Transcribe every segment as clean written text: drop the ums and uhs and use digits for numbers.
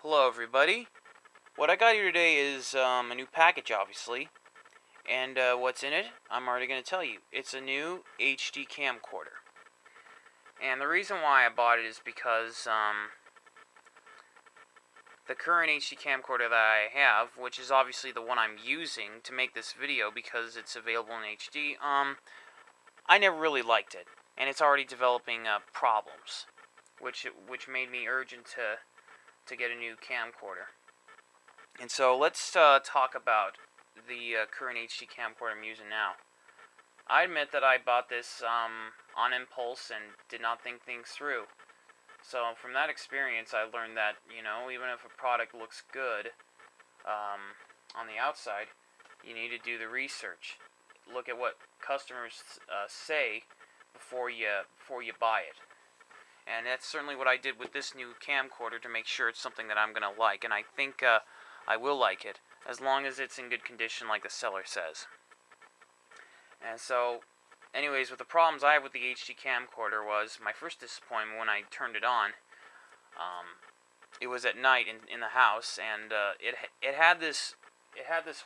Hello everybody. What I got here today is a new package, obviously. And what's in it, I'm already going to tell you. It's a new HD camcorder. And the reason why I bought it is because the current HD camcorder that I have, which is obviously the one I'm using to make this video because it's available in HD, I never really liked it. And it's already developing problems, which made me urgent to get a new camcorder. And so let's talk about the current HD camcorder I'm using now. I admit that I bought this on impulse and did not think things through. So from that experience, I learned that, even if a product looks good on the outside, you need to do the research. Look at what customers say before you buy it. And that's certainly what I did with this new camcorder to make sure it's something that I'm going to like. And I think I will like it, as long as it's in good condition like the seller says. And so, anyways, with the problems I have with the HD camcorder was, my first disappointment when I turned it on, it was at night in the house, and it had this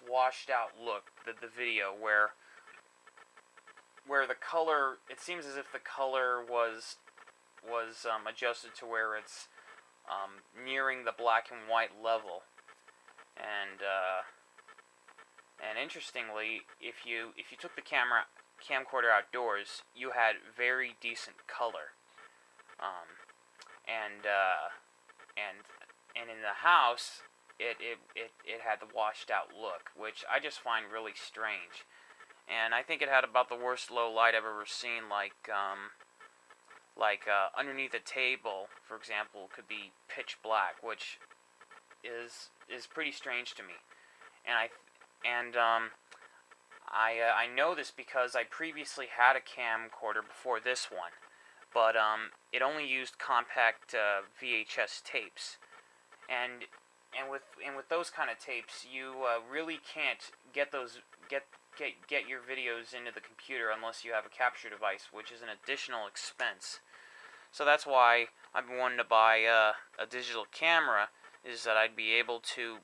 washed out look, the video, where the color, it seems as if the color was adjusted to where it's nearing the black and white level. And interestingly, if you took the camcorder outdoors, you had very decent color. And in the house, it had the washed out look, which I just find really strange. And I think it had about the worst low light I've ever seen, like underneath a table, for example, could be pitch black, which is pretty strange to me. And I know this because I previously had a camcorder before this one, but it only used compact VHS tapes, and with those kind of tapes, you really can't get your videos into the computer unless you have a capture device, which is an additional expense. So that's why I've been wanting to buy a digital camera, is that I'd be able to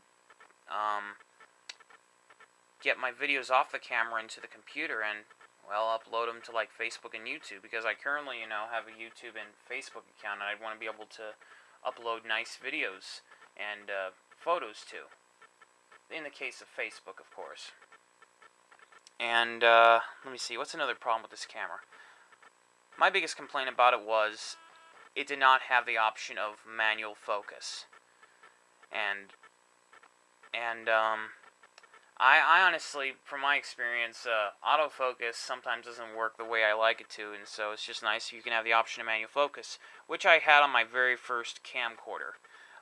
get my videos off the camera into the computer and, well, upload them to like Facebook and YouTube, because I currently, have a YouTube and Facebook account, and I'd want to be able to upload nice videos and photos to, in the case of Facebook, of course. And let me see, what's another problem with this camera? My biggest complaint about it was it did not have the option of manual focus. And I honestly, from my experience, autofocus sometimes doesn't work the way I like it to, and so it's just nice if you can have the option of manual focus, which I had on my very first camcorder.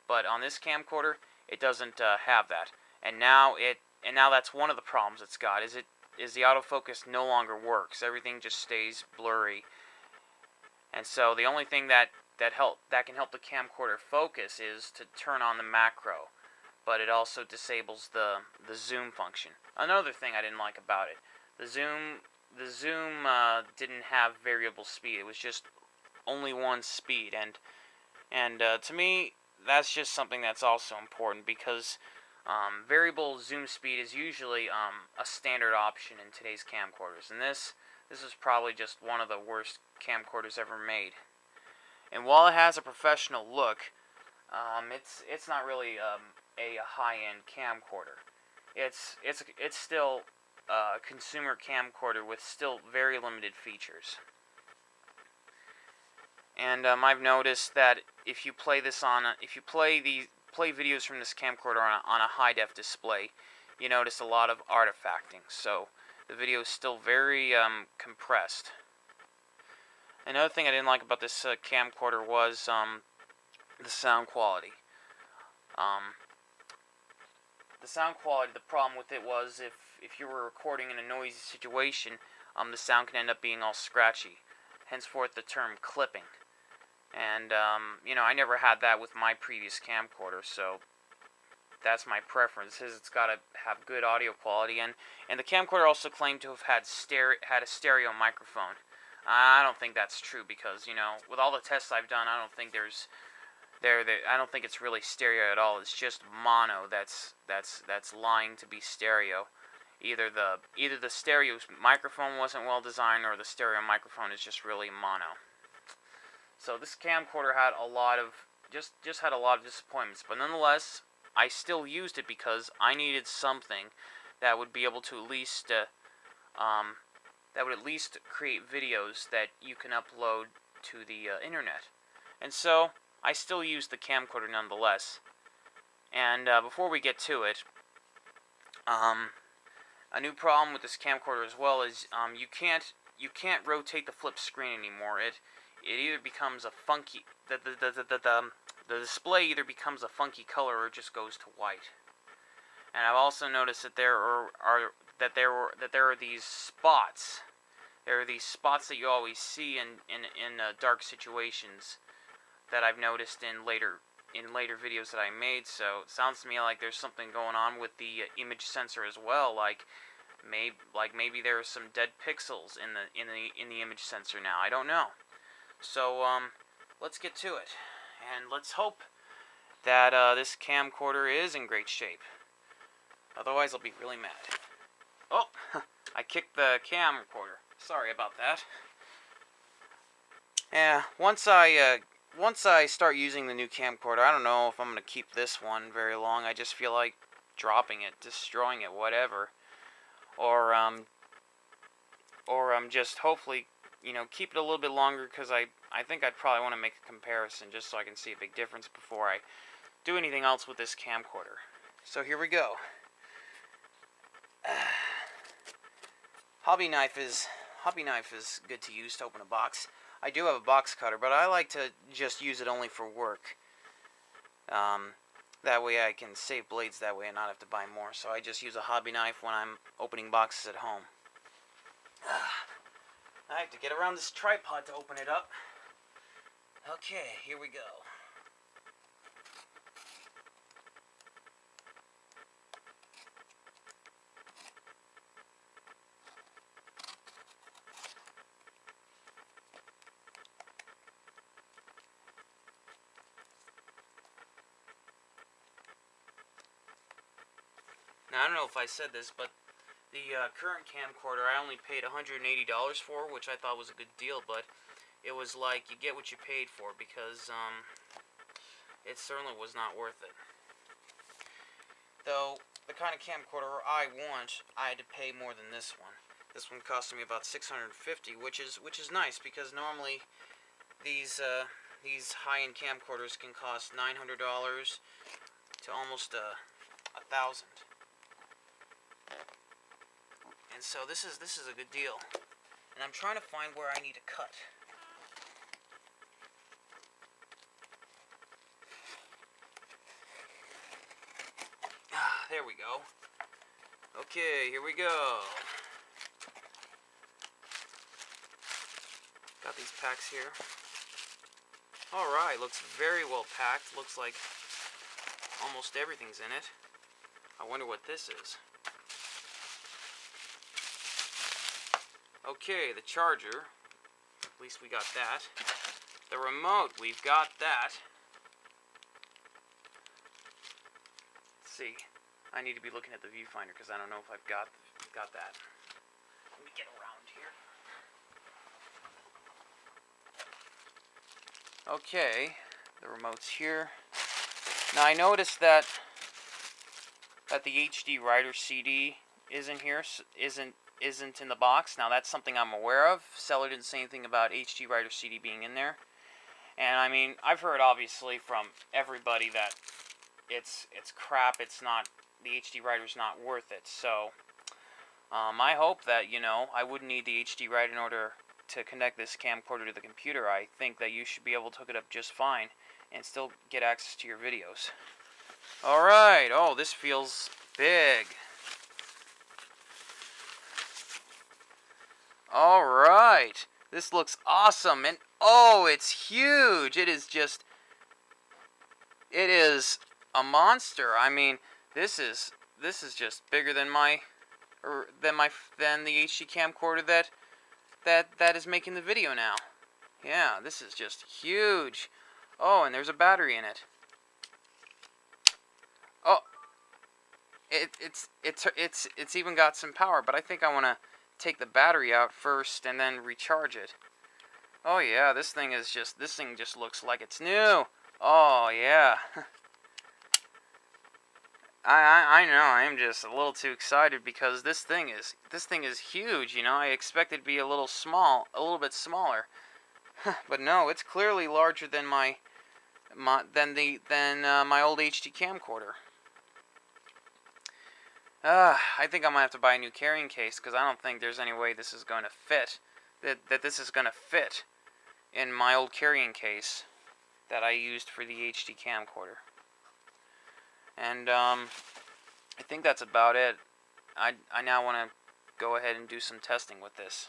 But on this camcorder, it doesn't have that, and now that's one of the problems it's got. Is the autofocus no longer works? Everything just stays blurry, and so the only thing that can help the camcorder focus is to turn on the macro. But it also disables the zoom function. Another thing I didn't like about it, the zoom didn't have variable speed. It was just only one speed, and to me, that's just something that's also important, because variable zoom speed is usually a standard option in today's camcorders, and this is probably just one of the worst camcorders ever made. And while it has a professional look, it's not really a high-end camcorder. It's still a consumer camcorder with still very limited features. And I've noticed that if you play videos from this camcorder on a high-def display, you notice a lot of artifacting. So the video is still very compressed. Another thing I didn't like about this camcorder was the sound quality. The problem with it was if you were recording in a noisy situation, the sound can end up being all scratchy. Henceforth, the term clipping. And, I never had that with my previous camcorder, so that's my preference. It's got to have good audio quality, and the camcorder also claimed to have had a stereo microphone. I don't think that's true, because, with all the tests I've done, I don't think there's I don't think it's really stereo at all. It's just mono that's lying to be stereo. Either the stereo microphone wasn't well designed, or the stereo microphone is just really mono. So this camcorder had a lot of just had a lot of disappointments, but nonetheless, I still used it because I needed something that would be able to at least create videos that you can upload to the internet. And so I still use the camcorder nonetheless. And before we get to it, a new problem with this camcorder as well is you can't rotate the flip screen anymore. It either becomes a funky the display either becomes a funky color or it just goes to white. And I've also noticed that there are these spots. There are these spots that you always see in dark situations that I've noticed in later videos that I made. So it sounds to me like there's something going on with the image sensor as well. Like maybe there are some dead pixels in the image sensor now. I don't know. So let's get to it, and let's hope that this camcorder is in great shape. Otherwise, I'll be really mad. Oh, I kicked the camcorder. Sorry about that. Yeah, once I start using the new camcorder, I don't know if I'm gonna keep this one very long. I just feel like dropping it, destroying it, whatever. Or just hopefully, keep it a little bit longer, because I think I'd probably want to make a comparison just so I can see a big difference before I do anything else with this camcorder. So here we go. Hobby knife is good to use to open a box. I do have a box cutter, but I like to just use it only for work. That way I can save blades that way and not have to buy more. So I just use a hobby knife when I'm opening boxes at home. I have to get around this tripod to open it up. Okay, here we go. Now, I don't know if I said this, but the current camcorder I only paid $180 for, which I thought was a good deal, but it was like you get what you paid for, because it certainly was not worth it. Though the kind of camcorder I want, I had to pay more than this one. This one costed me about $650, which is nice, because normally these high-end camcorders can cost $900 to almost $1,000. And so this is a good deal. And I'm trying to find where I need to cut. There we go. Okay, here we go. Got these packs here. Alright, looks very well packed. Looks like almost everything's in it. I wonder what this is. Okay, the charger. At least we got that. The remote, we've got that. Let's see. I need to be looking at the viewfinder because I don't know if I've got that. Let me get around here. Okay, the remote's here. Now I noticed that the HD writer CD isn't in the box. Now that's something I'm aware of. Seller didn't say anything about HD writer CD being in there. And I mean, I've heard obviously from everybody that it's crap. It's not, the HD writer's not worth it. So I hope that, I wouldn't need the HD writer in order to connect this camcorder to the computer. I think that you should be able to hook it up just fine and still get access to your videos. Alright, oh, this feels big. Alright, this looks awesome, and oh, it's huge. It is a monster. I mean, this is just bigger than the HD camcorder that is making the video now. Yeah, this is just huge. Oh, and there's a battery in it. Oh, it's even got some power, but I think I want to take the battery out first and then recharge it. Oh yeah, this thing just looks like it's new. Oh yeah. I know, I am just a little too excited because this thing is huge, you know. I expected it to be a little bit smaller. But no, it's clearly larger than my old HD camcorder. I think I'm gonna have to buy a new carrying case because I don't think there's any way this is going to fit. That this is going to fit in my old carrying case that I used for the HD camcorder. And I think that's about it. I now want to go ahead and do some testing with this.